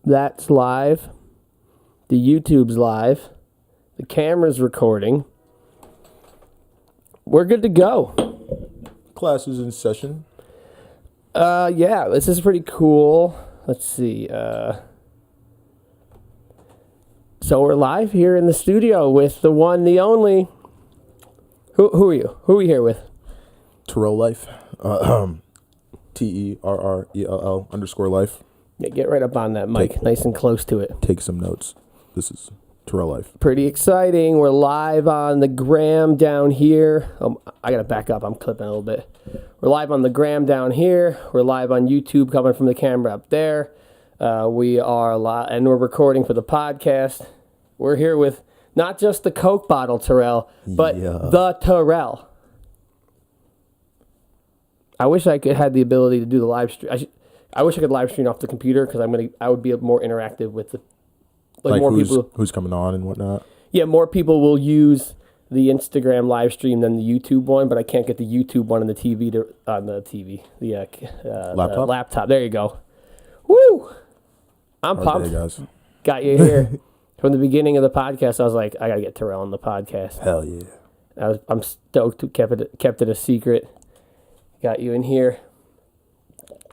That's live. The YouTube's live. The camera's recording. We're good to go. Class is in session. Yeah, this is pretty cool. Let's see. So we're live here in the studio with the one, the only. Who are you? Who are we here with? Terrell Life. TERRELL_life. Yeah, get right up on that mic, nice and close to it. Take some notes. This is Terrell Life. Pretty exciting. We're live on the gram down here. I gotta back up. I'm clipping a little bit. We're live on the gram down here. We're live on YouTube, coming from the camera up there. We are live, and we're recording for the podcast. We're here with not just the Coke bottle Terrell, but the Terrell. I wish I had the ability to do the live stream. I wish I could live stream off the computer because I would be more interactive with the more people who's coming on and whatnot. Yeah, more people will use the Instagram live stream than the YouTube one, but I can't get the YouTube one on the TV laptop. There you go. Woo! I'm pumped. Guys. Got you here. From the beginning of the podcast, I was like, I gotta get Terrell on the podcast. Hell yeah! I'm stoked. Kept it a secret. Got you in here.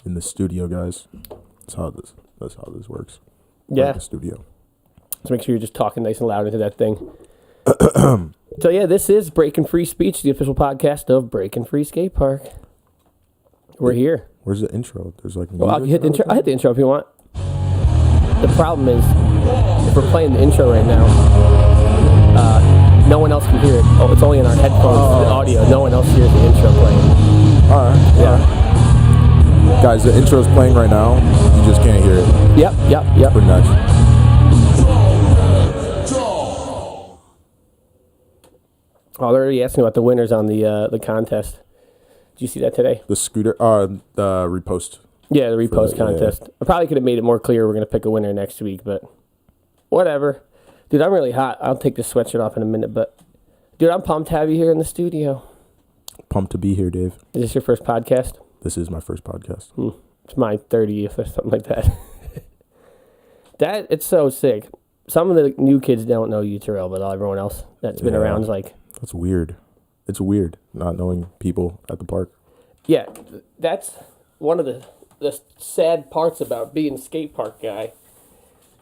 In the studio, guys. That's how this works. Yeah. In the studio. So make sure you're just talking nice and loud into that thing. So yeah, this is Breaking Free Speech, the official podcast of Breaking Free Skatepark. We're here. Where's the intro? There's like. Well, I'll hit the intro. I'll hit the intro if you want. The problem is, if we're playing the intro right now, no one else can hear it. Oh, it's only in our headphones, the audio. No one else hears the intro playing. All right. Yeah. All right. Guys, the intro's playing right now. You just can't hear it. Yep. Pretty much. Oh, they're already asking about the winners on the contest. Did you see that today? The scooter, the repost. Yeah, the repost contest. Yeah. I probably could have made it more clear we're going to pick a winner next week, but whatever. Dude, I'm really hot. I'll take the sweatshirt off in a minute, but dude, I'm pumped to have you here in the studio. Pumped to be here, Dave. Is this your first podcast? This is my first podcast. It's my 30th or something like that. It's so sick. Some of the new kids don't know you, Terrell, but everyone else that's been around is like... That's weird. It's weird not knowing people at the park. Yeah, that's one of the sad parts about being a skate park guy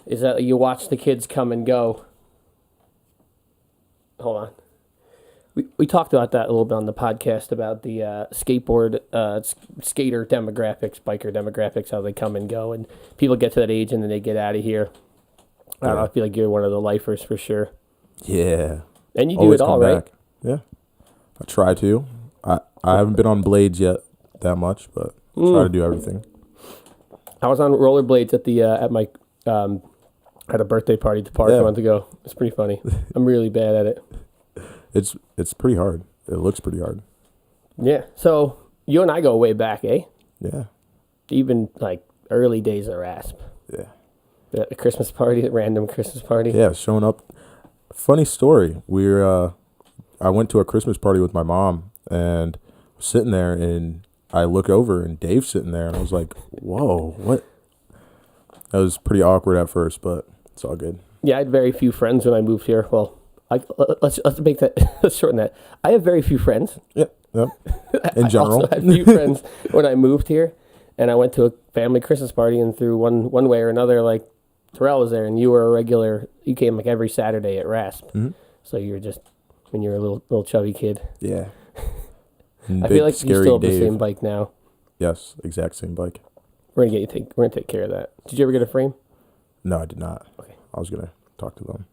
is that you watch the kids come and go. Hold on. We talked about that a little bit on the podcast about the skateboard skater demographics, biker demographics, how they come and go, and people get to that age and then they get out of here. I don't know, I feel like you're one of the lifers for sure. Yeah. And you do it all, right? Yeah. I try to. I haven't been on blades yet that much, but I try to do everything. I was on rollerblades at the at my at a birthday party at the park a month ago. It's pretty funny. I'm really bad at it. It's pretty hard. It looks pretty hard. Yeah. So you and I go way back, eh? Yeah. Even like early days of RASP. Yeah. At the Christmas party, at random Christmas party. Yeah, showing up. Funny story. I went to a Christmas party with my mom and was sitting there, and I look over and Dave's sitting there, and I was like, "Whoa, what?" That was pretty awkward at first, but it's all good. Yeah, I had very few friends when I moved here. Well, let's make that let's shorten that. I have very few friends. Yep. In general, I also had few friends when I moved here, and I went to a family Christmas party, and through one way or another, like Terrell was there, and you were a regular. You came like every Saturday at RASP, so you were just when you were a little chubby kid. Yeah. I feel like you still have the same bike now. Yes, exact same bike. We're gonna take care of that. Did you ever get a frame? No, I did not. Okay. I was gonna talk to them.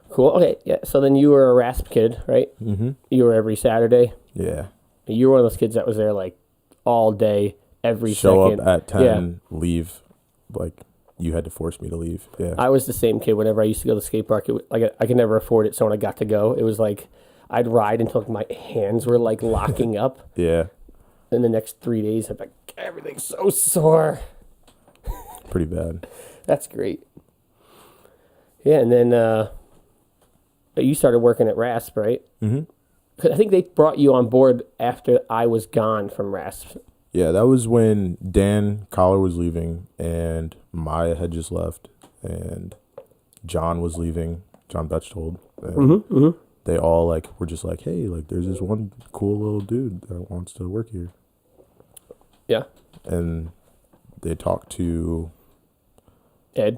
Cool. Okay. Yeah. So then you were a RASP kid, right? Mm-hmm. You were every Saturday. Yeah. You were one of those kids that was there like all day, every Show second. Up at 10, leave. Like you had to force me to leave. Yeah. I was the same kid. Whenever I used to go to the skate park, I could never afford it. So when I got to go, it was like I'd ride until my hands were like locking up. Yeah. In the next 3 days, I'm like, everything's so sore. Pretty bad. That's great. Yeah, and then you started working at RASP, right? Mm-hmm. I think they brought you on board after I was gone from RASP. Yeah, that was when Dan Collar was leaving and Maya had just left and John was leaving, John Betchtold. And they all like were just like, hey, like there's this one cool little dude that wants to work here. Yeah. And they talked to Ed.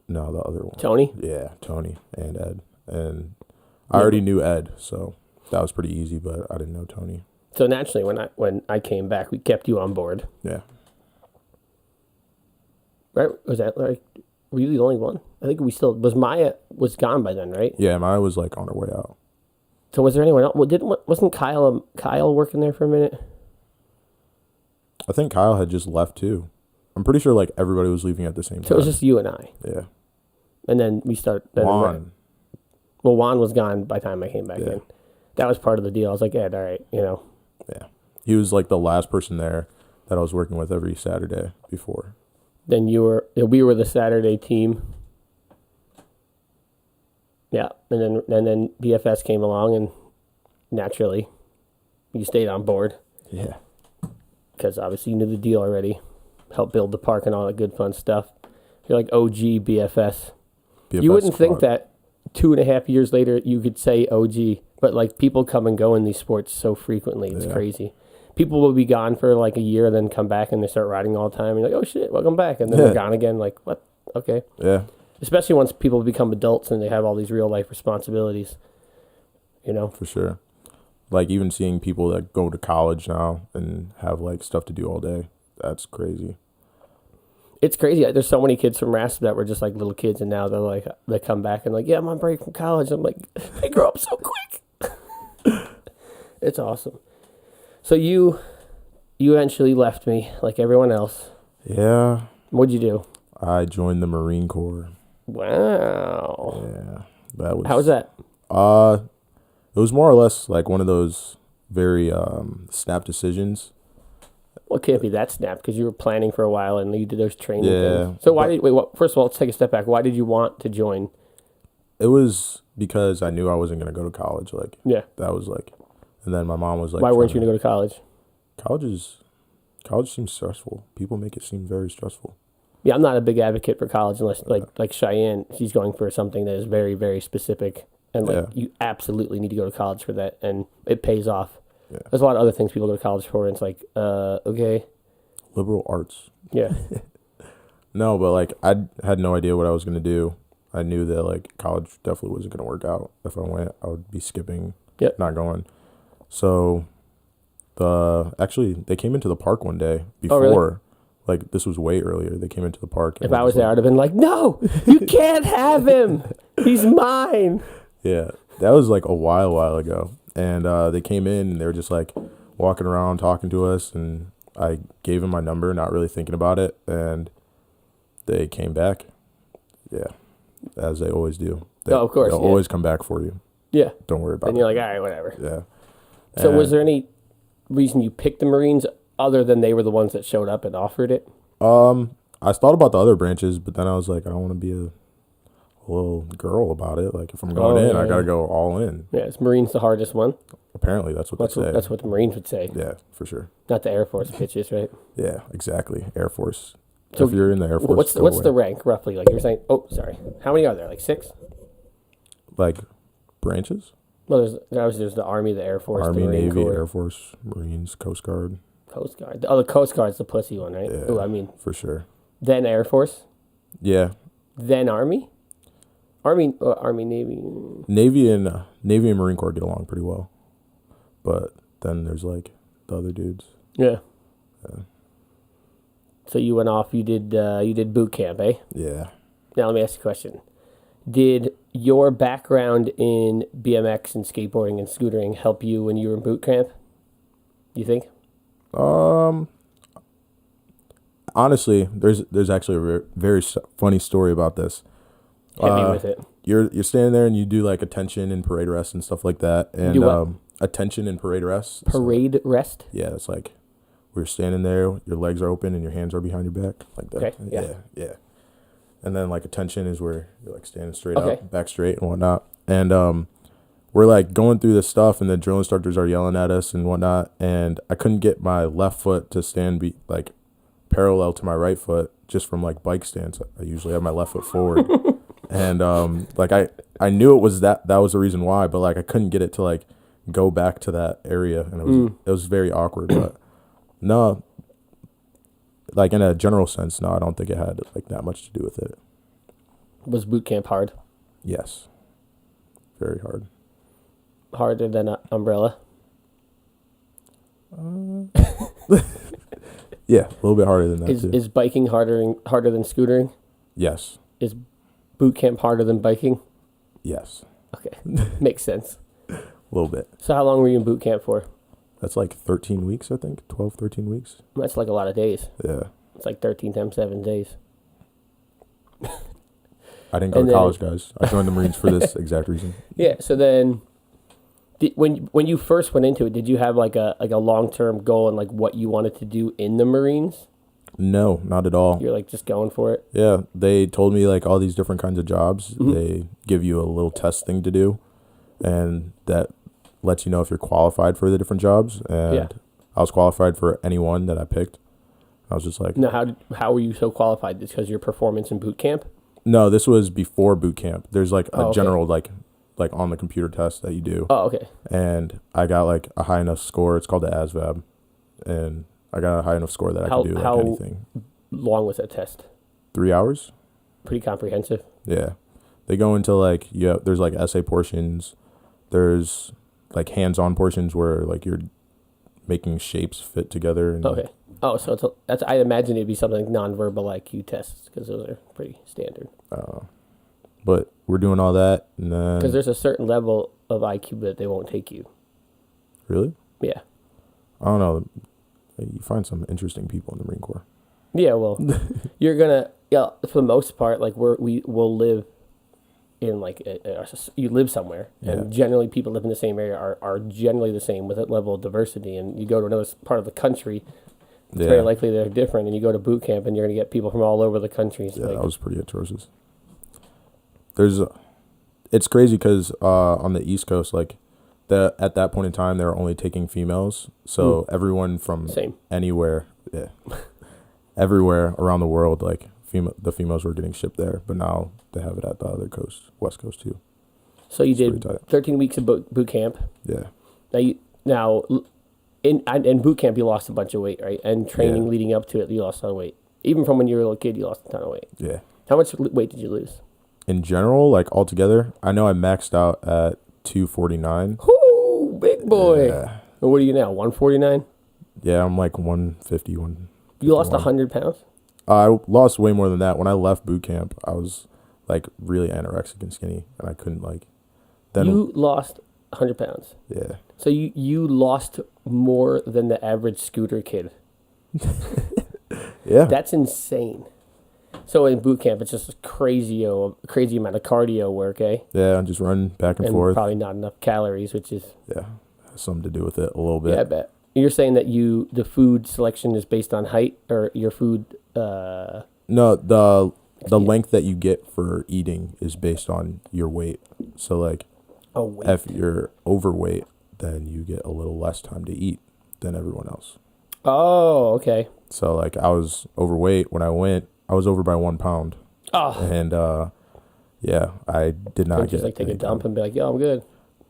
No, the other one. Tony? Yeah, Tony and Ed. And I already knew Ed, so that was pretty easy, but I didn't know Tony. So naturally, when I came back, we kept you on board. Yeah. Right? Was that like, were you the only one? I think Maya was gone by then, right? Yeah, Maya was like on her way out. So was there anyone else? Wasn't Kyle working there for a minute? I think Kyle had just left too. I'm pretty sure like everybody was leaving at the same time. So it was just you and I. Yeah. And then we started. Juan. Well, Juan was gone by the time I came back in. That was part of the deal. I was like, Ed, all right, Yeah. He was like the last person there that I was working with every Saturday before. Then we were the Saturday team. Yeah. And then BFS came along and naturally you stayed on board. Yeah. Because obviously you knew the deal already. Helped build the park and all that good fun stuff. You're like OG BFS. You wouldn't think that 2.5 years later you could say OG, but like people come and go in these sports so frequently. It's crazy. People will be gone for like a year, then come back and they start riding all the time. And you're like, oh shit, welcome back. And then they're gone again. Like, what? Okay. Yeah. Especially once people become adults and they have all these real life responsibilities. You know? For sure. Like even seeing people that go to college now and have like stuff to do all day. That's crazy. It's crazy. There's so many kids from RASP that were just like little kids, and now they're like, they come back and like, yeah, I'm on break from college. I'm like, they grow up so quick. It's awesome. So you eventually left me like everyone else. Yeah. What'd you do? I joined the Marine Corps. Wow. Yeah. That was. How was that? It was more or less like one of those very snap decisions. Well, it can't be that snap because you were planning for a while and you did those training things. So first of all, let's take a step back. Why did you want to join? It was because I knew I wasn't going to go to college. Like, that was like, and then my mom was like, why weren't you going to go to college? College seems stressful. People make it seem very stressful. Yeah, I'm not a big advocate for college unless like Cheyenne, she's going for something that is very, very specific. And like you absolutely need to go to college for that and it pays off. Yeah. There's a lot of other things people go to college for, and it's like, okay. Liberal arts. Yeah. No, but like I had no idea what I was going to do. I knew that like college definitely wasn't going to work out. If I went, I would be skipping, not going. So they came into the park one day before. Oh, really? Like this was way earlier. They came into the park. If I was there, I'd have been like, no, you can't have him. He's mine. Yeah, that was like a while ago. And they came in and they were just like walking around talking to us. And I gave them my number, not really thinking about it. And they came back. Yeah, as they always do. Of course. They'll always come back for you. Yeah. Don't worry about it. And you're like, all right, whatever. Yeah. So was there any reason you picked the Marines other than they were the ones that showed up and offered it? I thought about the other branches, but then I was like, I don't want to be a little girl about it. Like if I'm going in, I got to go all in. Yeah, is Marines the hardest one? Apparently that's what they say. That's what the Marines would say. Yeah, for sure. Not the Air Force bitches, right? Yeah, exactly. Air Force. So if you're in the Air Force, what's the rank roughly? Like you were saying, sorry. How many are there? Like 6? Like branches? Well, there's the Army, the Air Force, Army, the Marine Navy, Corps. Air Force, Marines, Coast Guard. Coast Guard. Oh, the Coast Guard's the pussy one, right? Yeah, Ooh, I mean, for sure. Then Air Force. Yeah. Then Army. Army, Navy. Navy and Marine Corps get along pretty well, but then there's like the other dudes. Yeah. So you went off. You did boot camp, eh? Yeah. Now let me ask you a question. Did your background in BMX and skateboarding and scootering help you when you were in boot camp? You think? Honestly, there's actually a very funny story about this. Hit me with it. You're standing there and you do like attention and parade rest and stuff like that. And do what? Attention and parade rest. Parade rest? Yeah, it's like we're standing there, your legs are open and your hands are behind your back like that. Okay. Yeah. And then like attention is where you're like standing straight up, back straight and whatnot. And we're like going through this stuff, and the drill instructors are yelling at us and whatnot, and I couldn't get my left foot to stand like parallel to my right foot just from like bike stance. I usually have my left foot forward. And like I knew it was that was the reason why, but like I couldn't get it to like go back to that area, and it was very awkward. But no, like in a general sense, no, I don't think it had like that much to do with it. Was boot camp hard? Yes, very hard. Harder than an umbrella? Yeah, a little bit harder than that too. Is biking harder than scootering? Yes. Is boot camp harder than biking? Yes. Okay, makes sense. A little bit. So how long were you in boot camp for? That's like 13 weeks, I think. 12, 13 weeks. That's like a lot of days. Yeah. It's like 13 times 7 days. I didn't go to college, guys. I joined the Marines for this exact reason. Yeah, so then when you first went into it, did you have like a long-term goal and like what you wanted to do in the Marines? No, not at all. You're like just going for it? Yeah, they told me like all these different kinds of jobs. Mm-hmm. They give you a little test thing to do, and that lets you know if you're qualified for the different jobs. And I was qualified for any one that I picked. I was just like... Now, how were you so qualified? Just because of your performance in boot camp? No, this was before boot camp. There's like a general like on the computer test that you do. Oh, okay. And I got like a high enough score. It's called the ASVAB. And I got a high enough score that I could do like anything. How long was that test? 3 hours. Pretty comprehensive. Yeah. They go into like, there's like essay portions. There's like hands-on portions where like you're making shapes fit together. And okay. Oh, so that's I imagine it'd be something like nonverbal IQ tests, because those are pretty standard. But we're doing all that, and then... Because there's a certain level of IQ that they won't take you. Really? Yeah. I don't know. You find some interesting people in the Marine Corps. Yeah, well, you're gonna for the most part, like we will live in like you live somewhere, and generally people live in the same area are generally the same with that level of diversity. And you go to another part of the country, it's very likely they're different. And you go to boot camp, and you're gonna get people from all over the country. So that was pretty atrocious. It's crazy because on the East Coast, like at that point in time, they were only taking females. So everyone from anywhere, everywhere around the world, like the females were getting shipped there. But now they have it at the other coast, West Coast too. So you did 13 weeks of boot camp. Yeah. Now in boot camp, you lost a bunch of weight, right? And training leading up to it, you lost a ton of weight. Even from when you were a little kid, you lost a ton of weight. Yeah. How much weight did you lose? In general, like altogether, I know I maxed out at 249. Ooh, big boy. Yeah. And what are you now, 149? Yeah, I'm like 150. You lost 100 pounds? I lost way more than that. When I left boot camp, I was like really anorexic and skinny, and I couldn't like... Then you lost 100 pounds? Yeah. So you lost more than the average scooter kid. Yeah. That's insane. So in boot camp, it's just a crazy amount of cardio work, eh? Yeah, just run back and forth. Probably not enough calories, which is... Yeah, has something to do with it a little bit. Yeah, I bet. You're saying that the food selection is based on height, or your food... No, the length that you get for eating is based on your weight. So like, if you're overweight, then you get a little less time to eat than everyone else. Oh, okay. So like, I was overweight when I went. I was over by 1 pound. Oh. And I did not just like take a dump and be like, yo, I'm good.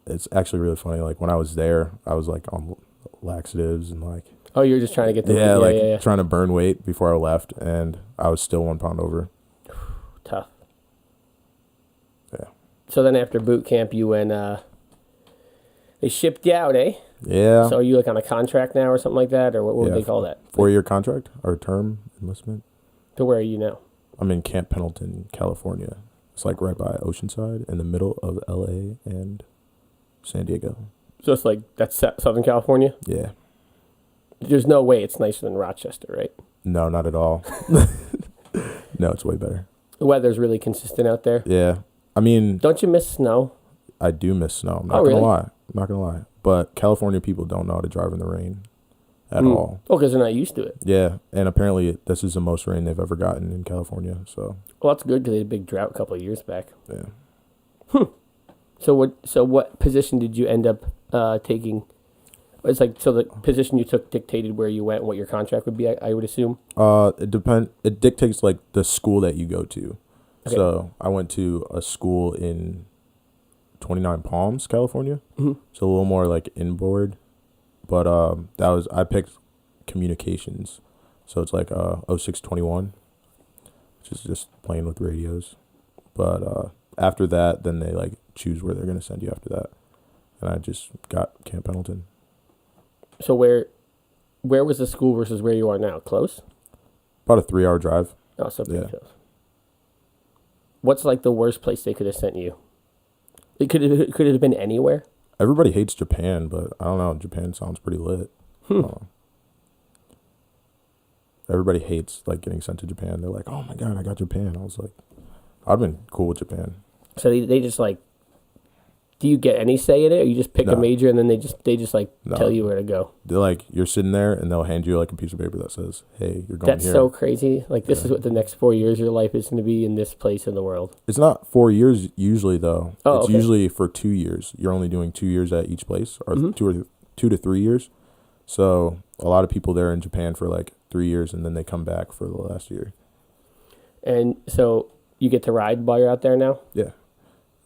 It's actually really funny. Like when I was there, I was like on laxatives and like... Oh, you were just trying to get the... trying to burn weight before I left, and I was still 1 pound over. Tough. Yeah. So then after boot camp, you went... they shipped you out, eh? Yeah. So are you like on a contract now or something like that? Or what would they call that? 4-year contract or term enlistment. To where are you now? I'm in Camp Pendleton, California. It's like right by Oceanside in the middle of LA and San Diego. So it's like, that's Southern California? Yeah. There's no way it's nicer than Rochester, right? No, not at all. No, it's way better. The weather's really consistent out there. Yeah. I mean... Don't you miss snow? I do miss snow. I'm not going to lie. I'm not going to lie. But California people don't know how to drive in the rain at all. Oh, because they're not used to it. Yeah. And apparently this is the most rain they've ever gotten in California. So... Well, that's good because they had a big drought a couple of years back. Yeah. So what position did you end up taking? It's like, so the position you took dictated where you went and what your contract would be, I would assume? It dictates like the school that you go to. Okay. So I went to a school in 29 Palms, California. Mm-hmm. So a little more like inboard. But I picked communications. So it's like 0621, which is just playing with radios. But after that, then they like choose where they're going to send you after that. And I just got Camp Pendleton. So where was the school versus where you are now? Close? About a 3-hour drive. Oh, so pretty close. What's like the worst place they could have sent you? Could it have been anywhere? Everybody hates Japan, but I don't know. Japan sounds pretty lit. Everybody hates like getting sent to Japan. They're like, "Oh my god, I got Japan." I was like, "I've been cool with Japan." So they just like, do you get any say in it, or you just pick a major and then they just like tell you where to go? They're like, you're sitting there and they'll hand you like a piece of paper that says, "Hey, you're going That's here." That's so crazy. Like this is what the next 4 years of your life is going to be in this place in the world. It's not 4 years usually though. Oh, it's okay. usually for 2 years. You're only doing 2 years at each place, or 2 to 3 years. So a lot of people there in Japan for like 3 years, and then they come back for the last year. And so you get to ride while you're out there now? Yeah.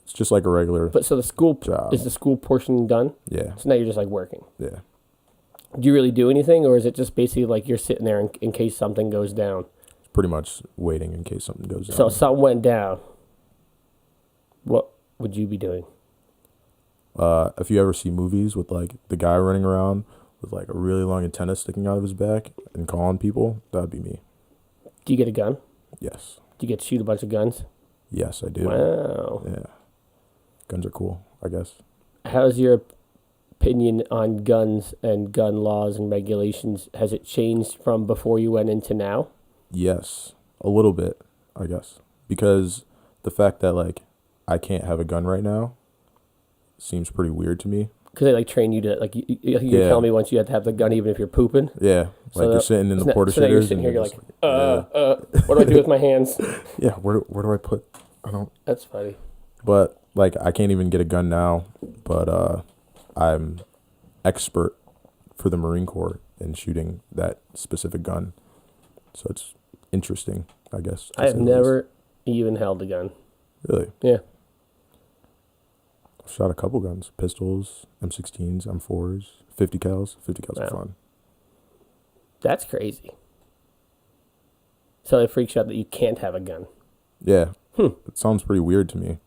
It's just like a regular But so the school job. Is the school portion done? Yeah. So now you're just like working. Yeah. Do you really do anything, or is it just basically like you're sitting there in case something goes down? It's pretty much waiting in case something goes down. So if something went down, what would you be doing? If you ever see movies with like the guy running around with like a really long antenna sticking out of his back and calling people, that'd be me. Do you get a gun? Yes. Do you get to shoot a bunch of guns? Yes, I do. Wow. Yeah. Guns are cool, I guess. How's your opinion on guns and gun laws and regulations? Has it changed from before you went into now? Yes, a little bit, I guess. Because the fact that like I can't have a gun right now seems pretty weird to me. Because they like train you to like you tell me once you have to have the gun even if you're pooping. Yeah, So like you're sitting in the porta so now you're shooters sitting and here, you're just like, what do I do with my hands? yeah, where do I put? I don't. That's funny. But like I can't even get a gun now. But I'm expert for the Marine Corps in shooting that specific gun, so it's interesting, I guess. I have never even held a gun. Really? Yeah. I've shot a couple guns: pistols, M16s, M4s, 50 cals. 50 cals are fun. That's crazy. So it freaks you out that you can't have a gun. Yeah. It sounds pretty weird to me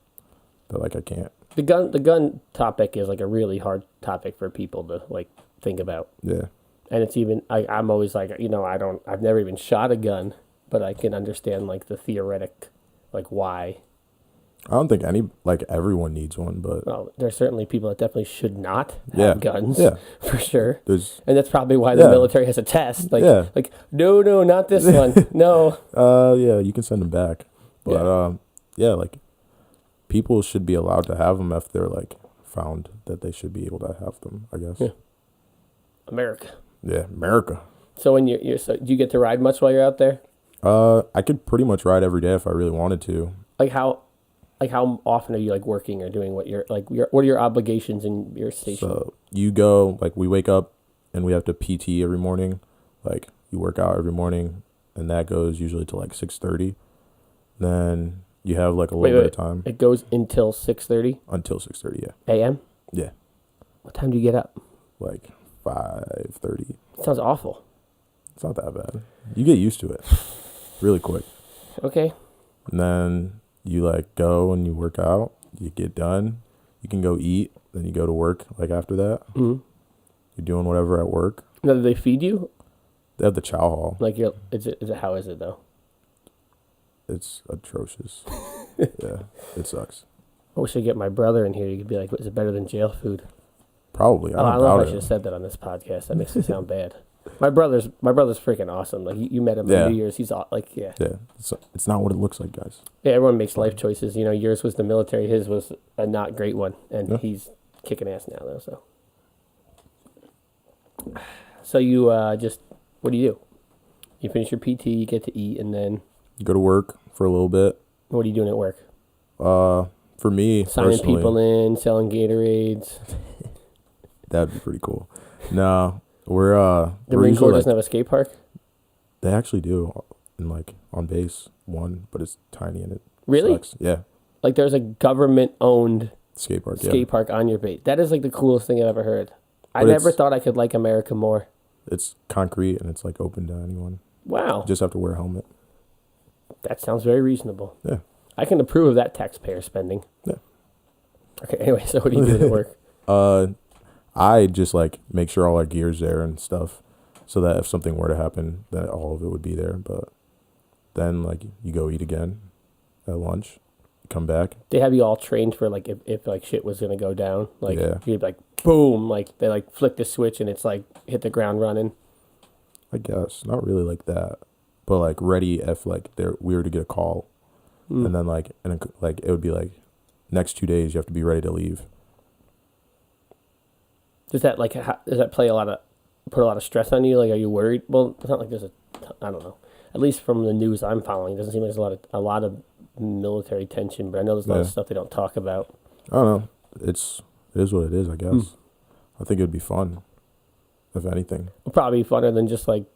that like I can't. The gun topic is like a really hard topic for people to like think about. Yeah. And it's even I'm always like, I've never even shot a gun, but I can understand like the theoretic, like why. I don't think everyone needs one, but Well, there's certainly people that definitely should not have guns. Yeah. For sure. And that's probably why the military has a test. Like no, not this one. No. Yeah, you can send them back. But like people should be allowed to have them if they're like found that they should be able to have them, I guess. Yeah. America. Yeah, America. So when do you get to ride much while you're out there? I could pretty much ride every day if I really wanted to. How often are you like working or doing what are your obligations in your station? So you go, like we wake up and we have to PT every morning. Like you work out every morning and that goes usually to like 6:30. Then you have like a little bit of time. It goes until 6:30? Until 6:30, yeah. AM? Yeah. What time do you get up? Like 5:30. Sounds awful. It's not that bad. You get used to it really quick. Okay. And then you like go and you work out. You get done. You can go eat. Then you go to work like after that. Mm-hmm. You're doing whatever at work. Now, do they feed you? They have the chow hall. Like how is it though? It's atrocious. Yeah, it sucks. I wish I could get my brother in here. You could be like, is it better than jail food? Probably. I don't don't know if I doubt should it. have said that on this podcast. That makes it sound bad. My brother's freaking awesome. Like you met him for New Year's. He's like, yeah. Yeah, it's not what it looks like, guys. Yeah, everyone makes life choices. You know, yours was the military. His was a not great one, and he's kicking ass now though. So you what do? You finish your PT, you get to eat, and then You go to work for a little bit. what are you doing at work? for me Signing personally, people in, selling Gatorades. that'd be pretty cool. No, we're The we're Marine Corps usually doesn't have a skate park? they actually do, in like on base one, but it's tiny and it Really? sucks. Yeah, Like there's a government-owned skate park. skate park on your base. That is like the coolest thing I've ever heard. I But never it's- thought I could like America more. It's concrete and it's like open to anyone. Wow. You just have to wear a helmet. That sounds very reasonable. Yeah. I can approve of that taxpayer spending. Yeah. Okay, anyway, so what do you do at work? I just like make sure all our gear's there and stuff, so that if something were to happen, that all of it would be there. But then like you go eat again at lunch, you come back. They have you all trained for like if like shit was gonna go down. Like Yeah. you'd be like boom, like they like flick the switch and it's like hit the ground running. I guess not really like that, but like ready if like we were to get a call, and then like it would be like next 2 days you have to be ready to leave. Does that like does that put a lot of stress on you? Like, are you worried? Well, it's not like there's I don't know. At least from the news I'm following, it doesn't seem like there's a lot of military tension. But I know there's a lot of stuff they don't talk about. I don't know. It is what it is, I guess. I think it'd be fun, if anything. It'll probably be funner than just like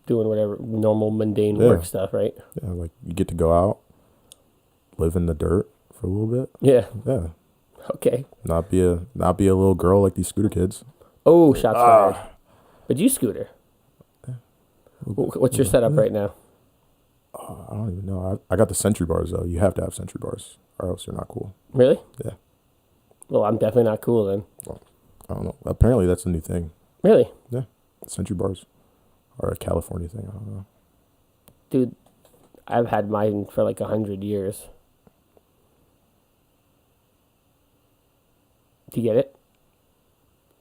doing whatever normal mundane work stuff, right? Yeah, like you get to go out, live in the dirt for a little bit. Yeah. Yeah. Okay. Not be a little girl like these scooter kids. Oh, shots fired. But you scooter. What's your setup right now? I don't even know. I got the Century bars though. You have to have Century bars, or else you're not cool. Really? Yeah. Well, I'm definitely not cool then. Well, I don't know. Apparently that's a new thing. Really? Yeah. Century bars, or a California thing. I don't know. Dude, I've had mine for like 100 years. Do you get it?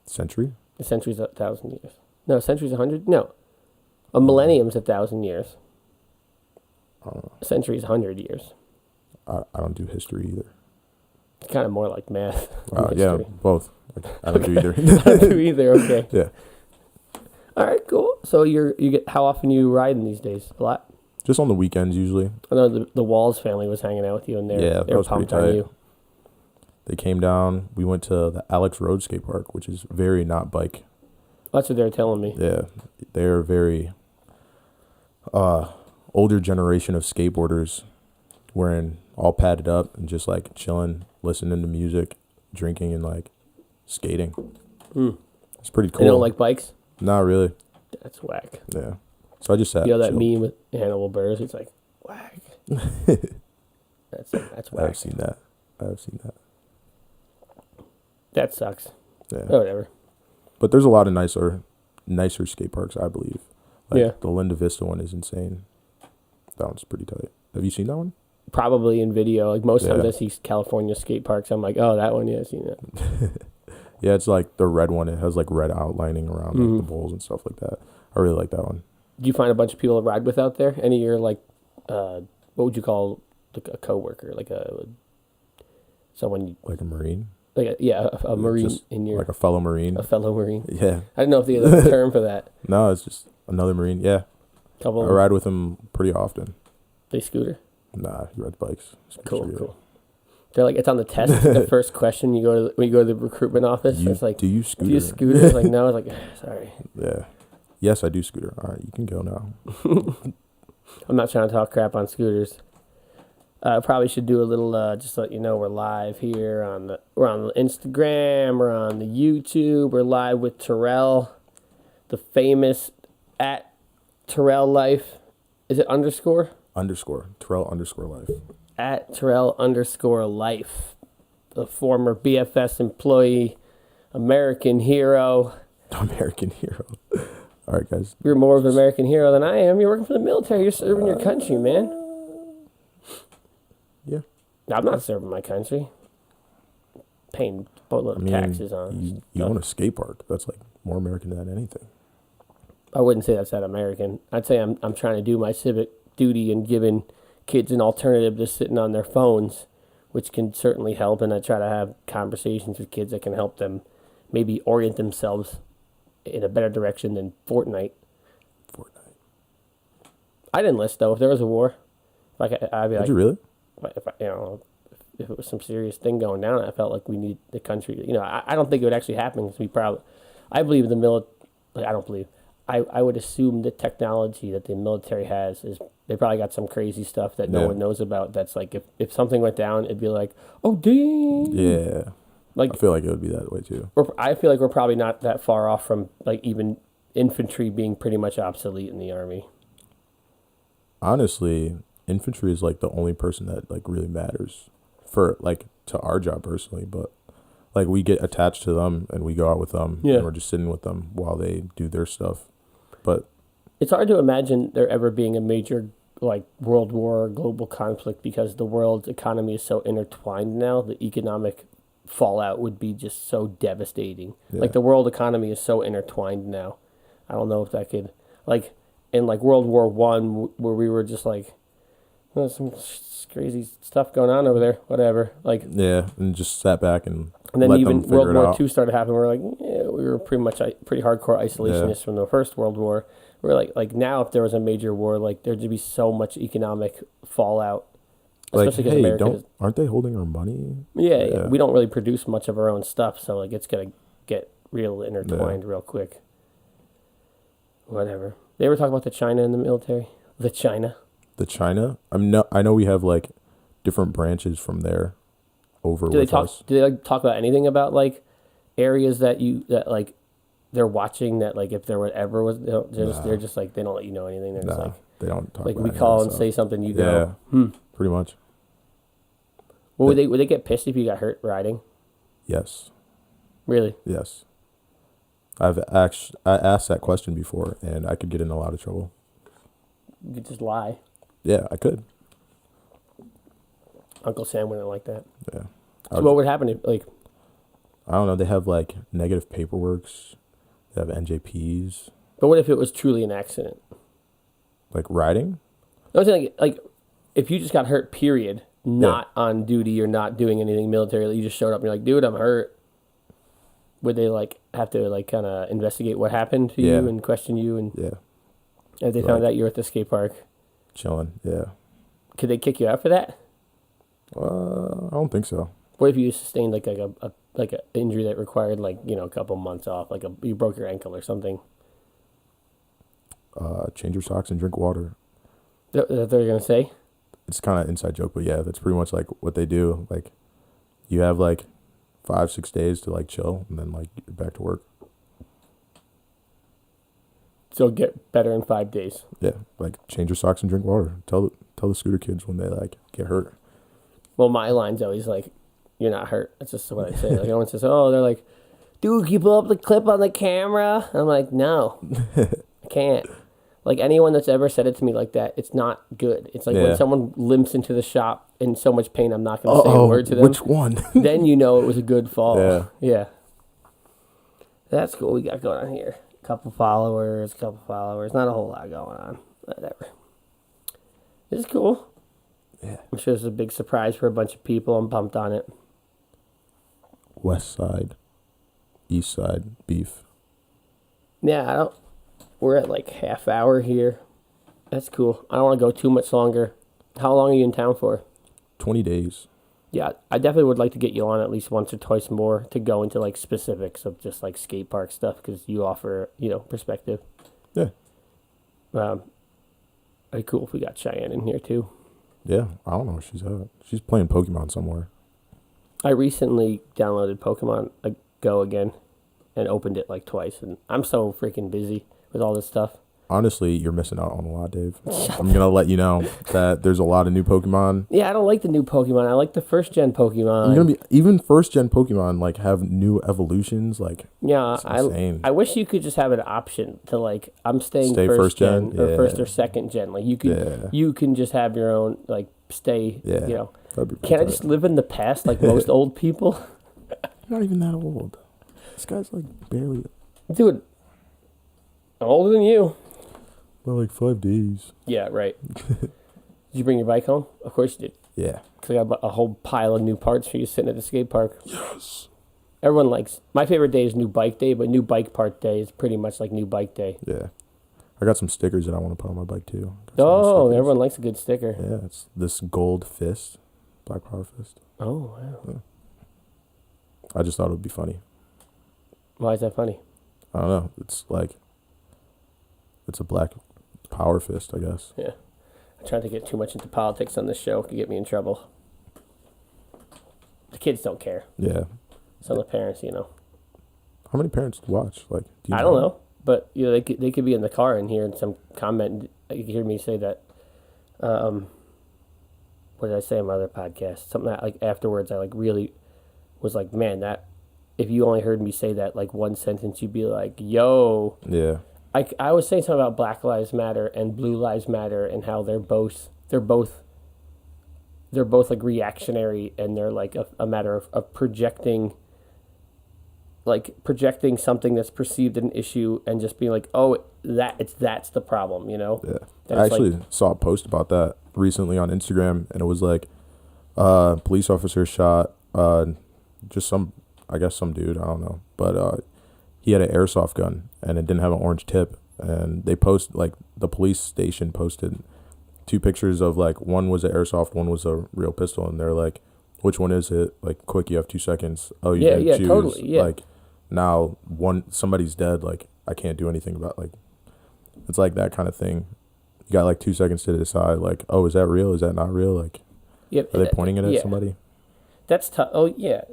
Century? A century's 1,000 years. No, a century's 100? No. A millennium's 1,000 years. A century's 100 years. I don't do history either. It's kind of more like math. Yeah, both. I don't do either. I don't do either, okay. Yeah. All right, cool. So you get how often you riding these days? A lot? Just on the weekends usually. I know the Walls family was hanging out with you, and Yeah, they that were was pretty pumped on tight. you. They came down. We went to the Alex Road Skate Park, which is very not bike. That's what they were telling me. Yeah, they're very older generation of skateboarders, wearing all padded up and just like chilling, listening to music, drinking, and like skating. It's pretty cool. They don't like bikes? Not really. That's whack. Yeah. So I just sat. You know that chilled. meme with Hannibal Buress? It's like, whack. That's whack. I've seen that. That sucks. Yeah. Oh, whatever. But there's a lot of nicer skate parks, I believe. Like Yeah. the Linda Vista one is insane. That one's pretty tight. Have you seen that one? Probably in video. Like most times Yeah. I see California skate parks, I'm like, oh, that one, yeah, I've seen that. Yeah, it's like the red one. It has like red outlining around like, the bowls and stuff like that. I really like that one. Do you find a bunch of people to ride with out there? Any of your like, what would you call like a coworker, like someone Like a Marine? like a Marine Just in your like a fellow Marine. a fellow Marine? Yeah. I don't know if there's a term for that. No, it's just another Marine. Yeah. Couple. I ride with him pretty often. They scooter. Nah, he rides bikes. Cool. They're like, it's on the test. It's the first question when you go to the recruitment office. It's like, do you scooter? do you scooter? It's like, no. I was like, sorry. Yeah. Yes, I do scooter. All right, you can go now. I'm not trying to talk crap on scooters. Probably should do a little, just to let you know, we're live here we're on the Instagram, we're on the YouTube, we're live with Terrell, the famous at Terrell Life. Is it underscore? Terrell _life. At Terrell _life. The former BFS employee, American hero. American hero. All right, guys. You're more of an American hero than I am. You're working for the military. You're serving your country, man. Yeah. I'm not serving my country. Paying boatload of taxes on. You own a skate park. That's like more American than anything. I wouldn't say that's that American. I'd say I'm trying to do my civic duty and giving kids an alternative to sitting on their phones, which can certainly help. And I try to have conversations with kids that can help them maybe orient themselves in a better direction than Fortnite. I'd enlist though if there was a war. Like I'd be like, Did you really? if if it was some serious thing going down, I felt like we need the country. You know, I don't think it would actually happen because I believe the military. Like, I don't believe. I would assume the technology that the military has is they probably got some crazy stuff that no one knows about. That's like if something went down, it'd be like, oh dang. Yeah. Like I feel like it would be that way too. I feel like we're probably not that far off from like even infantry being pretty much obsolete in the Army. Honestly, infantry is like the only person that like really matters for like to our job personally, but like we get attached to them and we go out with them and we're just sitting with them while they do their stuff. But it's hard to imagine there ever being a major like world war or global conflict because the world's economy is so intertwined now. The economic fallout would be just so devastating. Yeah. Like the world economy is so intertwined now. I don't know if that could like in like World War I where we were just like some crazy stuff going on over there, whatever. Like and just sat back and then let even them figure World War out. II started happening. We're like, we were pretty hardcore isolationists from the First World War. We're like now, if there was a major war, like there'd be so much economic fallout. Especially because America aren't they holding our money? Yeah, we don't really produce much of our own stuff, so like it's gonna get real intertwined real quick. Whatever. They ever talk about the China in the military? The China. I know we have like different branches from there. Do they talk about anything about like areas that like they're watching that like if there whatever was they're just like they don't let you know anything. They're just like they don't talk like about we call and say something you go pretty much. Well, would they get pissed if you got hurt riding? Yes. Really? Yes. I asked that question before and I could get in a lot of trouble. You could just lie. Yeah, I could. Uncle Sam wouldn't like that. Yeah. So what would happen if like? I don't know. They have like negative paperworks. They have NJPs. But what if it was truly an accident? Like riding? I was saying like if you just got hurt, period, not on duty or not doing anything military, you just showed up and you're like, dude, I'm hurt. Would they like have to like kind of investigate what happened to you and question you and if they found out you were at the skate park? Chilling, yeah. Could they kick you out for that? I don't think so. What if you sustained like a injury that required like a couple months off, like you broke your ankle or something? Change your socks and drink water. Is that what they're gonna say? It's kind of inside joke, but yeah, that's pretty much like what they do. Like, you have like 5-6 days to like chill, and then like you're back to work. So get better in 5 days. Yeah, like change your socks and drink water. Tell the scooter kids when they like get hurt. Well, my line's always like, "You're not hurt." That's just what I say. Like no one says, "Oh," they're like, "Dude, can you pull up the clip on the camera?" And I'm like, "No, I can't." Like anyone that's ever said it to me like that, it's not good. It's like when someone limps into the shop in so much pain, I'm not going to say a word to them. Which one? Then you know it was a good fall. Yeah. That's cool. We got going on here. Couple followers. Not a whole lot going on. Whatever. This is cool. Yeah. I'm sure this is a big surprise for a bunch of people. I'm pumped on it. West side, east side, beef. Yeah, we're at like half hour here. That's cool. I don't want to go too much longer. How long are you in town for? 20 days. Yeah, I definitely would like to get you on at least once or twice more to go into like specifics of just like skate park stuff because you offer, perspective. Yeah. Very cool if we got Cheyenne in here too. Yeah, I don't know where she's at. She's playing Pokemon somewhere. I recently downloaded Pokemon Go again and opened it like twice, and I'm so freaking busy with all this stuff. Honestly, you're missing out on a lot, Dave. I'm going to let you know that there's a lot of new Pokemon. Yeah, I don't like the new Pokemon. I like the first-gen Pokemon. Even first-gen Pokemon, like, have new evolutions. Like, yeah, insane. I wish you could just have an option to, like, I'm staying first-gen or first or second-gen. Like, you can just have your own, like, stay, Can't I just live in the past like most old people? You're not even that old. This guy's, like, barely... Dude, I'm older than you. Well, like 5 days. Yeah, right. Did you bring your bike home? Of course you did. Yeah. Because I got a whole pile of new parts for you sitting at the skate park. Yes. Everyone likes... My favorite day is new bike day, but new bike part day is pretty much like new bike day. Yeah. I got some stickers that I want to put on my bike, too. Oh, everyone likes a good sticker. Yeah, it's this gold fist. Black Power Fist. Oh, wow. Yeah. I just thought it would be funny. Why is that funny? I don't know. It's a Black Power Fist, I guess. Yeah. I tried to get too much into politics on this show. It could get me in trouble. The kids don't care. Yeah. So the parents, How many parents watch? Like, do you I don't know. But, they could be in the car and hear some comment. You could hear me say that. What did I say on my other podcast? Something that, like, afterwards I, like, really was like, man, that, if you only heard me say that, like, one sentence, you'd be like, yo. Yeah. I was saying something about Black Lives Matter and Blue Lives Matter and how they're both like reactionary, and they're like a matter of projecting something that's perceived an issue and just being like, oh, that's the problem, Yeah. And I actually saw a post about that recently on Instagram, and it was like police officer shot just some dude, I don't know, but he had an airsoft gun and it didn't have an orange tip, and they the police station posted 2 pictures of, like, one was an airsoft, one was a real pistol, and they're like, which one is it? Like, quick, you have 2 seconds. Oh, you didn't choose. Totally, yeah. Like, now somebody's dead, like, I can't do anything about, like, it's like that kind of thing. You got like 2 seconds to decide, like, oh, is that real? Is that not real? Like, are they pointing it at somebody? That's tough. Oh, yeah.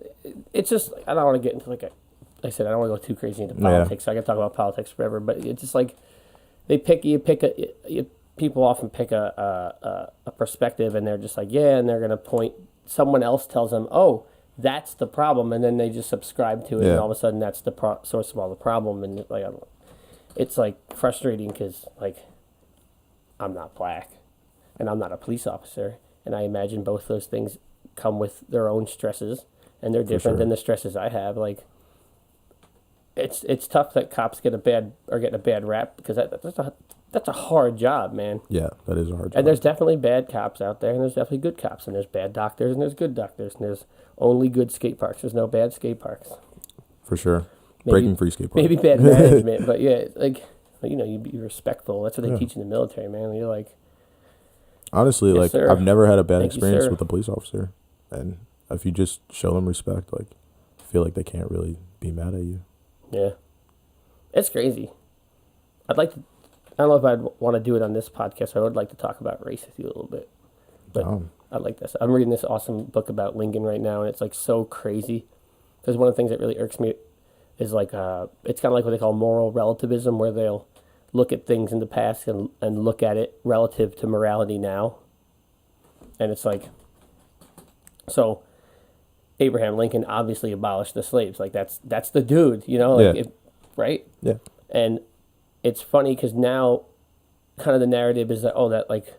It's just, I don't want to get into, like I said, I don't want to go too crazy into politics. So I can talk about politics forever, but it's just like people often pick a perspective, and they're just like, yeah, and they're going to point, someone else tells them, oh, that's the problem, and then they just subscribe to it, and all of a sudden that's the source of all the problem, and like, I don't know. It's like frustrating because, like, I'm not black, and I'm not a police officer, and I imagine both those things come with their own stresses, and they're different than the stresses I have. Like, it's tough that cops getting a bad rap, because that's a hard job, man. Yeah, that is a hard job. And there's definitely bad cops out there, and there's definitely good cops, and there's bad doctors, and there's good doctors, and there's only good skate parks. There's no bad skate parks. For sure. Breaking Free Skatepark. Maybe bad management, but yeah, like, you be respectful. That's what they teach in the military, man. You're like, honestly, yes, like, sir. I've never had a bad experience you, with a police officer, and if you just show them respect, like, I feel like they can't really be mad at you. Yeah, it's crazy. I don't know if I'd want to do it on this podcast. I would like to talk about race with you a little bit, but I like this. I'm reading this awesome book about Lincoln right now, and it's like so crazy, because one of the things that really irks me is like it's kind of like what they call moral relativism, where they'll look at things in the past and look at it relative to morality now. And it's like, so Abraham Lincoln obviously abolished the slaves. Like, that's the dude, like, right? Yeah. And it's funny because now kind of the narrative is that, that, like,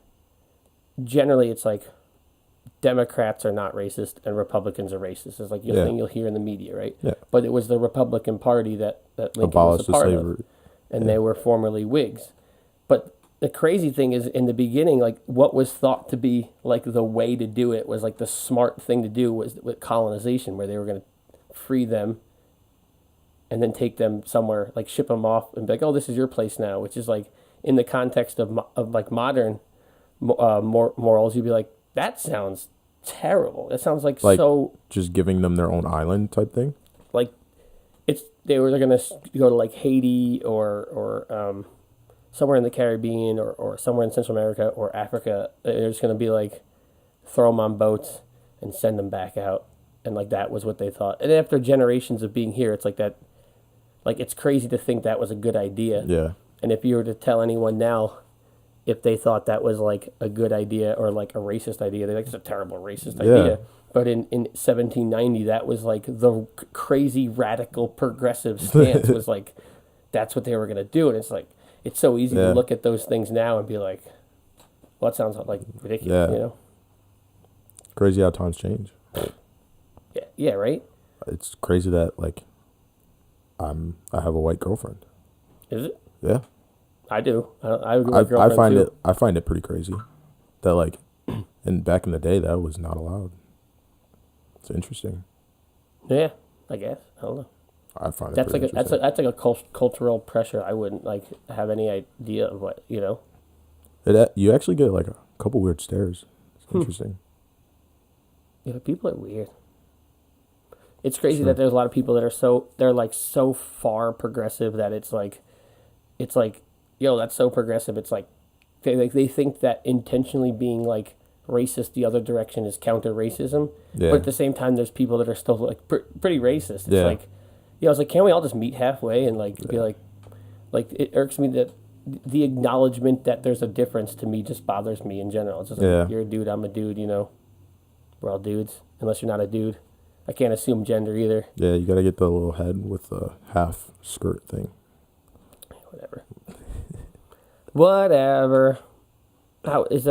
generally it's like Democrats are not racist and Republicans are racist. It's like your thing you'll hear in the media, right? Yeah. But it was the Republican Party that Lincoln abolished was a part slavery. of. And they were formerly Whigs. But the crazy thing is, in the beginning, like, what was thought to be like the way to do it was like the smart thing to do was with colonization, where they were going to free them and then take them somewhere, like ship them off and be like, oh, this is your place now, which is like, in the context of like modern morals, you'd be like, that sounds terrible. That sounds like so just giving them their own island type thing. Like, they were going to go to like Haiti or somewhere in the Caribbean or somewhere in Central America or Africa. They're just going to be like, throw them on boats and send them back out. And like, that was what they thought. And after generations of being here, it's like that, like, it's crazy to think that was a good idea. Yeah. And if you were to tell anyone now, if they thought that was like a good idea or like a racist idea, they're like, it's a terrible racist idea. But in 1790, that was like the crazy radical progressive stance was like, that's what they were going to do. And it's like, it's so easy to look at those things now and be like, well, that sounds like ridiculous, Crazy how times change. Yeah, right? It's crazy that, like, I have a white girlfriend. Is it? Yeah. I do. I find it pretty crazy that, like, and back in the day, that was not allowed. It's interesting. Yeah, I guess. I don't know. I find that's it that's like a cultural pressure. I wouldn't like have any idea of what You actually get like a couple weird stares. It's interesting. Yeah, people are weird. It's crazy Sure. that there's a lot of people that are they're like so far progressive that it's like, yo, that's so progressive. It's like they think that intentionally being like racist the other direction is counter racism. Yeah. But at the same time, there's people that are still like pretty racist. It's Yeah. like, I was like, can't we all just meet halfway and like be like it irks me that the acknowledgement that there's a difference to me just bothers me in general. It's just like, Yeah. you're a dude, I'm a dude, we're all dudes unless you're not a dude. I can't assume gender either. Yeah, you gotta get the little head with the half skirt thing. Whatever. Whatever. How is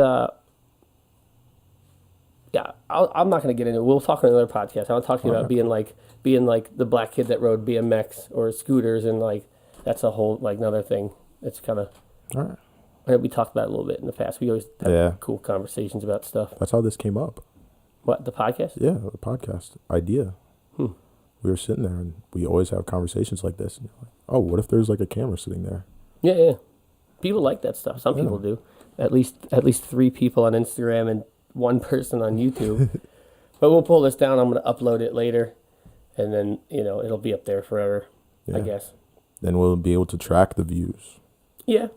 yeah, I'm not gonna get into it. We'll talk on another podcast. I want to talk to you about being like the black kid that rode BMX or scooters, and like that's a whole like another thing. It's kind of. All right. We talked about it a little bit in the past. We always have cool conversations about stuff. That's how this came up. What, the podcast? Yeah, the podcast idea. We were sitting there, and we always have conversations like this. And you're like, oh, what if there's like a camera sitting there? Yeah. People like that stuff. Some people do. At least 3 people on Instagram and 1 person on YouTube. But we'll pull this down. I'm going to upload it later, and then it'll be up there forever. I guess. Then we'll be able to track the views. Yeah.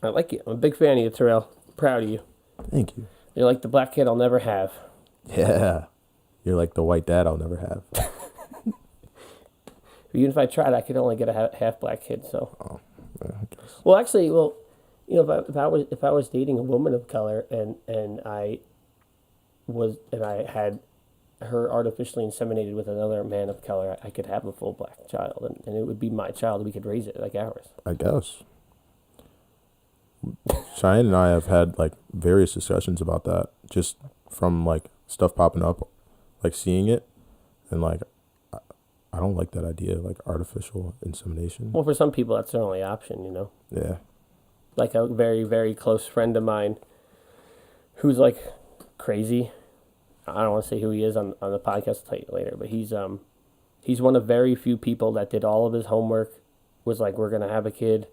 I like it. I'm a big fan of you, Terrell. Proud of you. Thank you. You're like the black kid I'll never have. Yeah. You're like the white dad I'll never have. Even if I tried, I could only get a half black kid. So. Oh, yeah, I guess. Well, actually, if I was dating a woman of color and I had her artificially inseminated with another man of color, I could have a full black child, and it would be my child. We could raise it like ours. I guess. Cheyenne and I have had like various discussions about that, just from like stuff popping up, like seeing it, and like I don't like that idea, like artificial insemination. Well, for some people, that's their only option, Yeah. Like a very, very close friend of mine who's like crazy. I don't want to say who he is on the podcast. I'll tell you later. But he's one of very few people that did all of his homework, was like, we're going to have a kid.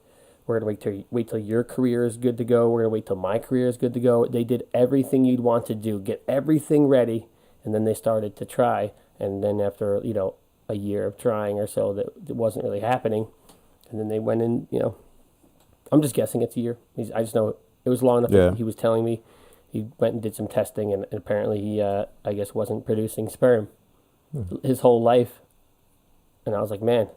We're going to wait till your career is good to go. We're going to wait till my career is good to go. They did everything you'd want to do, get everything ready, and then they started to try. And then after, a year of trying or so, that it wasn't really happening. And then they went in, I'm just guessing it's a year. I just know it was long enough that he was telling me. He went and did some testing, and apparently he, I guess, wasn't producing sperm his whole life. And I was like, man,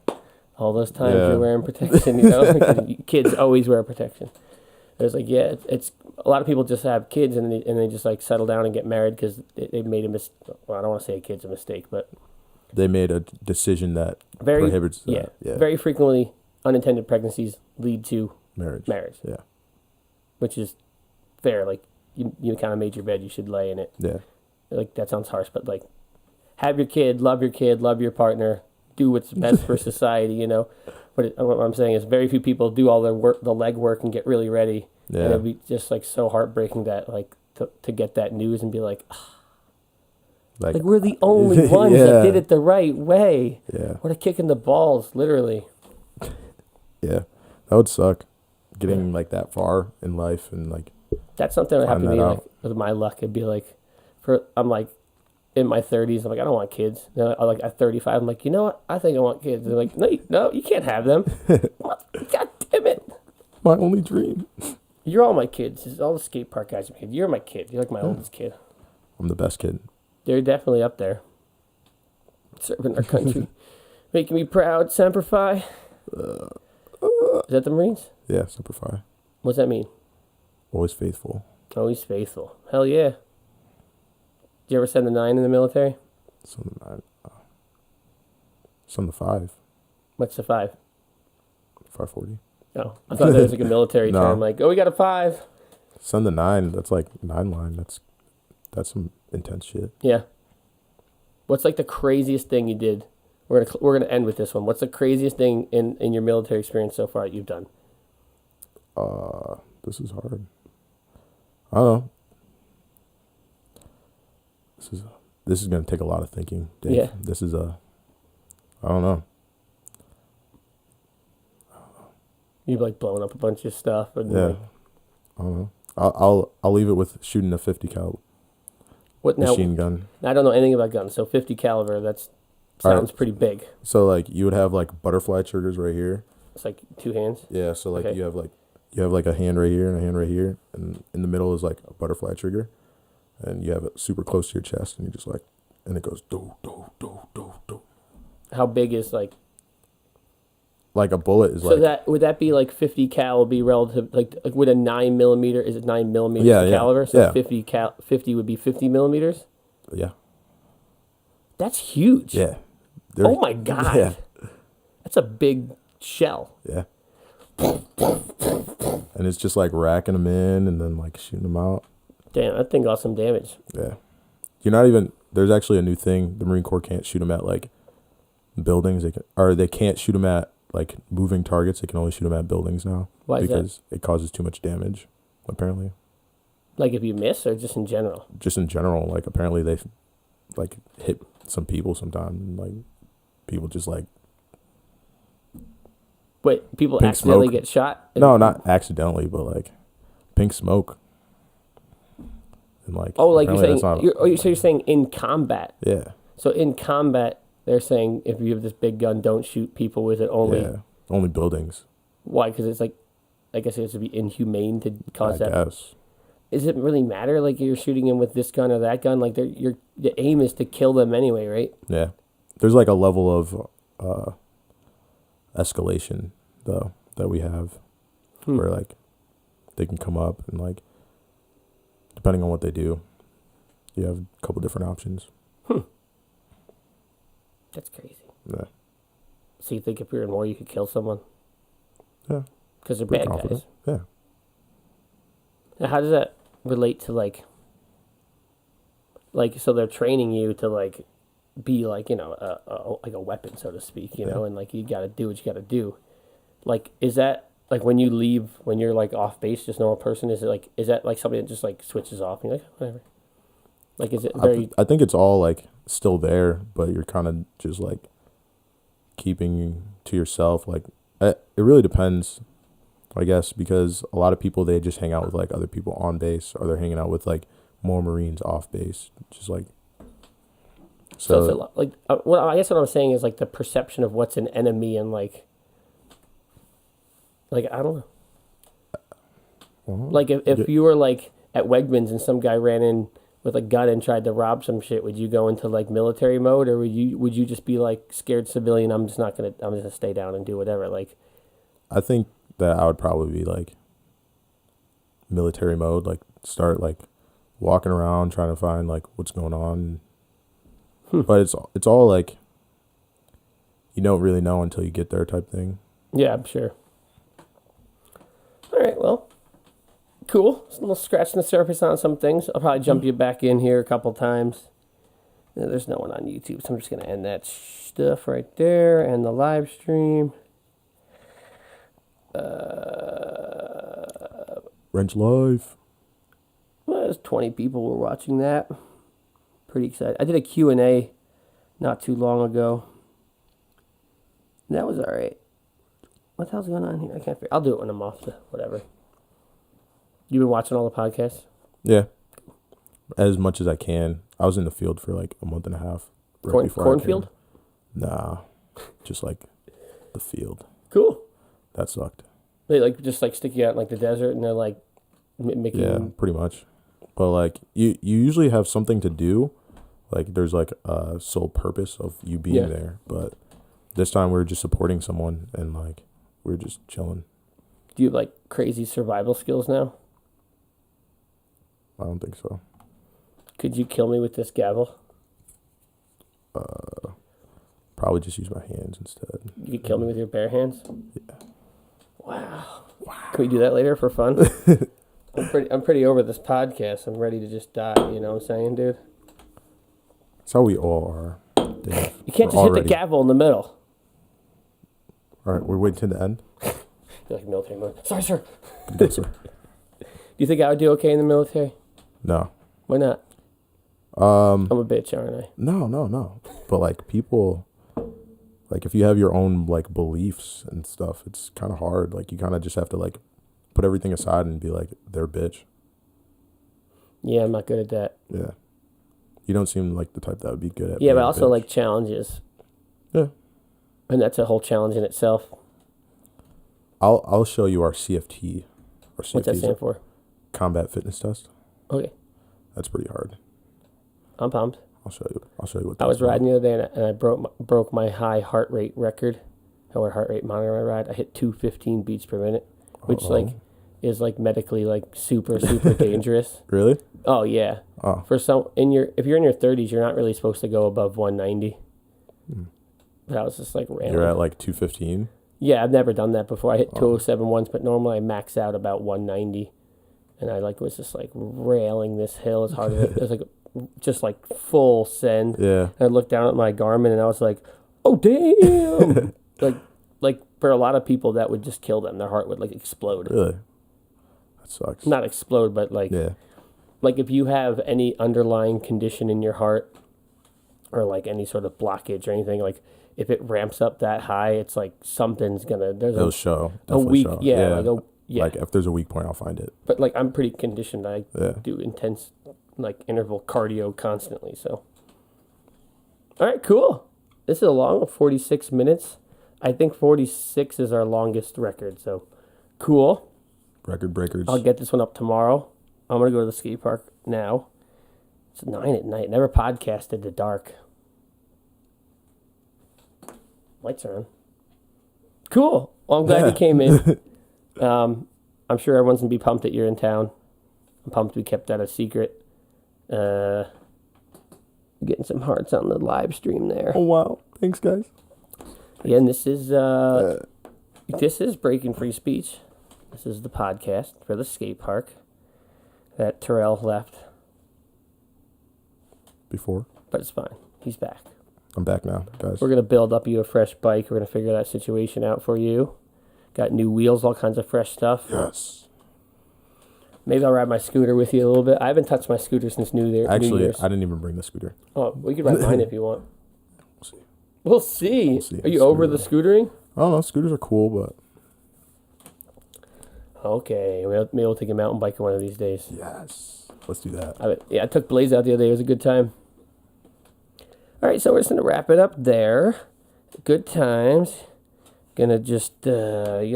all those times you're wearing protection, kids always wear protection. It was like, yeah, it's a lot of people just have kids and they just like settle down and get married because they made a mistake. Well, I don't want to say a kid's a mistake, but they made a decision that prohibits that. Yeah. Very frequently, unintended pregnancies lead to marriage. Yeah. Which is fair. Like, you kind of made your bed, you should lay in it. Yeah. Like, that sounds harsh, but like, have your kid, love your partner, do what's best for society, But what I'm saying is very few people do all their work, the leg work, and get really ready. Yeah. And it'd be just like so heartbreaking that like to get that news and be like, like we're the only ones that did it the right way. Yeah. What a kick in the balls, literally. Yeah. That would suck. Getting like that far in life and like. That's something that happened to me. Like with my luck, it'd be like, I'm like in my 30s. I'm like, I don't want kids. Then I like at 35, I'm like, you know what? I think I want kids. They're like, no, you can't have them. God damn it! My only dream. You're all my kids. All the skate park guys are my kids. You're my kid. You're like my oldest kid. I'm the best kid. They're definitely up there. Serving our country. Making me proud. Semper Fi. Is that the Marines? Yeah, Semper Fi. What's that mean? Always faithful. Always faithful. Hell yeah. Did you ever send the 9 in the military? Send the 5. What's the 5? 540. Oh, I thought that was like a military term. Like, we got a 5. Send the 9. That's like 9 line. That's some intense shit. Yeah. What's like the craziest thing you did? We're gonna end with this one. What's the craziest thing in your military experience so far that you've done? This is hard. I don't know. This is gonna take a lot of thinking, Dave. Yeah. This is I don't know. You've like blowing up a bunch of stuff, and Yeah. like, I don't know. I'll leave it with shooting a 50 cal What now? machine gun. I don't know anything about guns, so 50 caliber. That sounds pretty big. So like you would have like butterfly triggers right here. It's like 2 hands. Yeah. So like Okay. you have like a hand right here and a hand right here, and in the middle is like a butterfly trigger, and you have it super close to your chest, and you just like, and it goes do do do do do. How big is like? Like a bullet is So like. that would that be like 50 cal would be relative like with a 9 millimeter? Is it 9 millimeters Yeah, yeah, caliber? So yeah. 50 would be 50 millimeters. Yeah. That's huge. Yeah. Oh my god. Yeah. That's a big shell. Yeah. And it's just like racking them in and then like shooting them out. Damn, that thing got some damage. Yeah. You're not even. There's actually a new thing. The Marine Corps can't shoot them at like buildings. They can't shoot them at like moving targets. They can only shoot them at buildings now. Why is that? Because it causes too much damage, apparently. Like if you miss or just in general? Just in general, like apparently they like hit some people sometimes, and like people just like Wait, people Pink accidentally smoke. get shot? no, not accidentally, but like pink smoke. And like Oh, like you're apparently saying, that's not- so you're saying in combat. yeah, So in combat, they're saying if you have this big gun, don't shoot people with it only. yeah, only buildings. Why? Because it's like, I guess it has to be inhumane to cause I that. guess. Does it really matter? Like you're shooting them with this gun or that gun? Like the aim is to kill them anyway, right? Yeah, there's like a level of escalation though that we have where like they can come up and like depending on what they do, you have a couple different options. That's crazy. Yeah, So you think if you're in war, you could kill someone? yeah, Because they're pretty bad confident. guys. Yeah, Now, how does that relate to like, so they're training you to like be like, you know, like a weapon, so to speak, you know, and like you got to do what you got to do. Like, is that like when you leave, when you're like off base, just normal person, is that like something that just like switches off and you're like, whatever? Like, is it very. I think it's all like still there, but you're kind of just like keeping to yourself. Like it really depends, I guess, because a lot of people, they just hang out with like other people on base, or they're hanging out with like more Marines off base, just like. So it's a lot, like, well, I guess what I'm saying is like the perception of what's an enemy and like I don't know. Like if you were like at Wegmans and some guy ran in with a gun and tried to rob some shit, would you go into like military mode, or would you just be like scared civilian? I'm just gonna stay down and do whatever. Like, I think that I would probably be like military mode, like start like walking around trying to find like what's going on. But it's all like you don't really know until you get there type thing. yeah, I'm sure. All right, well, cool. Just a little scratching the surface on some things. I'll probably jump you back in here a couple times. Yeah, there's no one on YouTube, so I'm just gonna end that stuff right there and the live stream. Wrench live. Well, there's 20 people were watching that. Pretty excited. I did a Q&A not too long ago. And that was all right. What the hell's going on here? I can't figure. I'll do it when I'm off the whatever. You been watching all the podcasts? Yeah. As much as I can. I was in the field for like a month and a half. Right before I came. Cornfield? Nah. Just like the field. Cool. That sucked. They like just like stick you out in like the desert and they're like making. Yeah, pretty much. But like you usually have something to do. Like there's like a sole purpose of you being there. But this time we were just supporting someone and like we were just chilling. Do you have like crazy survival skills now? I don't think so. Could you kill me with this gavel? Probably just use my hands instead. You could kill me with your bare hands? Yeah. Wow. Can we do that later for fun? I'm pretty over this podcast. I'm ready to just die, you know what I'm saying, dude? That's how we all are. Dave. You can't just hit the gavel in the middle. All right, we're waiting to the end. You're like military mode. Sorry, sir. Good, sir. Do you think I would do okay in the military? No. Why not? I'm a bitch, aren't I? No. But like people, like if you have your own like beliefs and stuff, it's kind of hard. Like you kind of just have to like put everything aside and be like, they're a bitch. Yeah, I'm not good at that. Yeah. You don't seem like the type that would be good at. Yeah, being but a also bitch. like challenges. Yeah. And that's a whole challenge in itself. I'll show you our CFT. What's that stand for? Combat fitness test. Okay. That's pretty hard. I'm pumped. I'll show you what I was that's riding the other day and I broke my high heart rate record. How heart rate monitor I ride. I hit 215 beats per minute, which like is like medically like super dangerous. Really? Oh yeah. Oh. For if you're in your 30s, you're not really supposed to go above 190. But I was just like random. You're at like 215? Yeah, I've never done that before. I hit 207 once, but normally I max out about 190. And I like was just like railing this hill as hard as it was, like just like full send. Yeah. And I looked down at my Garmin and I was like, oh damn. like for a lot of people that would just kill them. Their heart would like explode. Really? That sucks. Not explode, but like like if you have any underlying condition in your heart or like any sort of blockage or anything, like if it ramps up that high, it's like something's gonna It'll show. A weak show. yeah. Like if there's a weak point, I'll find it. But like I'm pretty conditioned. I do intense like interval cardio constantly. So all right, cool. This is a long 46 minutes. I think 46 is our longest record. So cool. Record breakers. I'll get this one up tomorrow. I'm gonna go to the skate park now. It's 9 at night. Never podcasted to dark. Lights are on. Cool. Well, I'm glad you came in. I'm sure everyone's going to be pumped that you're in town. I'm pumped we kept that a secret. Getting some hearts on the live stream there. Oh, wow. Thanks, guys. Yeah, and this is Breaking Free Speech. This is the podcast for the skate park that Terrell left. Before? But it's fine. He's back. I'm back now, guys. We're going to build up you a fresh bike. We're going to figure that situation out for you. Got new wheels, all kinds of fresh stuff. Yes. Maybe I'll ride my scooter with you a little bit. I haven't touched my scooter since New Year's. Actually, I didn't even bring the scooter. Oh, we could ride mine if you want. We'll see. We'll see. Are you over the scootering? I don't know. Scooters are cool, but... Okay. Maybe we'll take a mountain bike one of these days. Yes. Let's do that. I took Blaze out the other day. It was a good time. All right, so we're just going to wrap it up there. Good times. Gonna just, if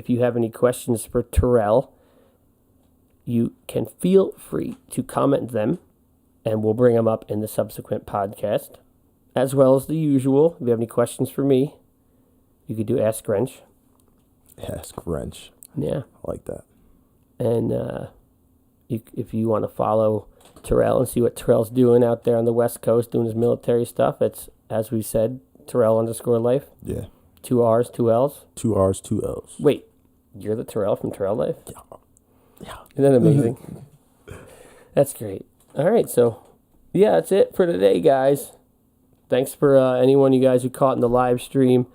you have any questions for Terrell, you can feel free to comment them, and we'll bring them up in the subsequent podcast, as well as the usual. If you have any questions for me, you could do Ask Wrench. Ask Wrench. Yeah. I like that. And if you want to follow Terrell and see what Terrell's doing out there on the West Coast doing his military stuff, it's, as we said, Terrell_life. Yeah. 2 R's, 2 L's. 2 R's, 2 L's. Wait, you're the Terrell from Terrell Life? Yeah. Isn't that amazing? That's great. All right, so, yeah, that's it for today, guys. Thanks for anyone you guys who caught in the live stream.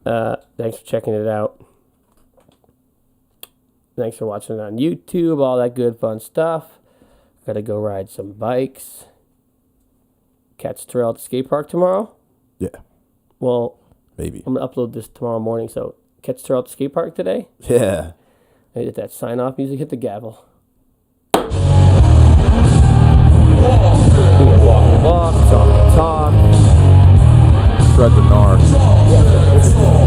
Thanks for checking it out. Thanks for watching it on YouTube, all that good, fun stuff. Got to go ride some bikes. Catch Terrell at the skate park tomorrow? Yeah. Well, maybe. I'm going to upload this tomorrow morning, so catch Terrell at the skate park today? Yeah. I hit that sign-off music, hit the gavel. Walk, talk, Shred the gnar. Yeah,